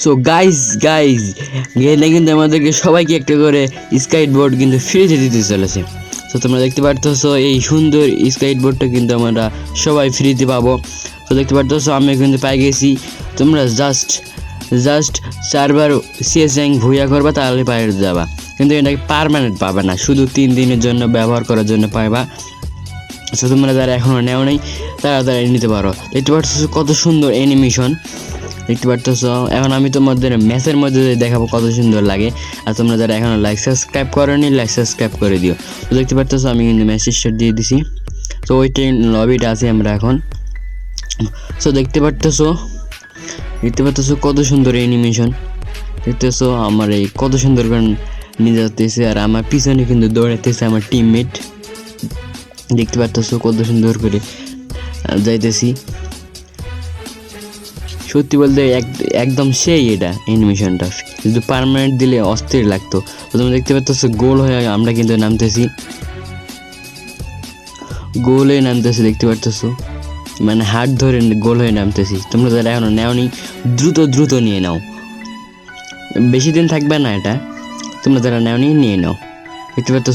So guys গেলে কিন্তু আমাদেরকে সবাইকে একটা করে স্কেট বোর্ড কিন্তু ফ্রিতে দিতে চলেছে। তো তোমরা দেখতে পারতেছো এই সুন্দর স্কেট বোর্ডটা কিন্তু আমরা সবাই ফ্রিতে পাবো। তো দেখতে পারতেছো আমি কিন্তু পাই গেছি। তোমরা জাস্ট 4বার সিএস র্যাঙ্ক ভুইয়া করবা তাহলে পাই যাবা, কিন্তু এটাকে পার্মানেন্ট পাবা না, শুধু 3 দিনের জন্য ব্যবহার করার জন্য পাইবা। সো তোমরা যারা এখনও নেও নাই তারা নিতে পারো। দেখতে পাচ্ছ কত সুন্দর অ্যানিমেশন, দেখতে পারতেছ। এখন আমি তোমাদের ম্যাচের মধ্যে দেখাবো কত সুন্দর লাগে। আর তোমরা যারা এখনো লাইক সাবস্ক্রাইব করোনি লাইক সাবস্ক্রাইব করে দিও। তো দেখতে পারতেছ আমি কিন্তু ম্যাচ স্টার্ট দিয়ে দিছি। তো ওই ট্রেন লবিটা আছি আমরা এখন। সো দেখতে পারতেছ কত সুন্দর অ্যানিমেশন, দেখতেছো আমার এই কত সুন্দর করে নিয়ে যাচ্ছে। আর আমার পিছনে কিন্তু দৌড়াইতেছে আমার টিমমেট, দেখতে পারতেছো কত সুন্দর করে যাইতেছি। সত্যি বলতে একদম সেই এটা অ্যানিমেশনটা, কিন্তু পার্মানেন্ট দিলে অস্থির লাগতো। তো তোমরা দেখতে পাচ্ছ গোল হয়ে আমরা কিন্তু নামতেছি, গোল হয়ে নামতেছি, দেখতে পারতেছো মানে হাত ধরে গোল হয়ে নামতেছি। তোমরা যারা এখনো নেওনি দ্রুত নিয়ে নাও, বেশি দিন থাকবে না এটা, তোমরা যারা নেওনি নিয়ে নাও। দেখতে পাচ্ছ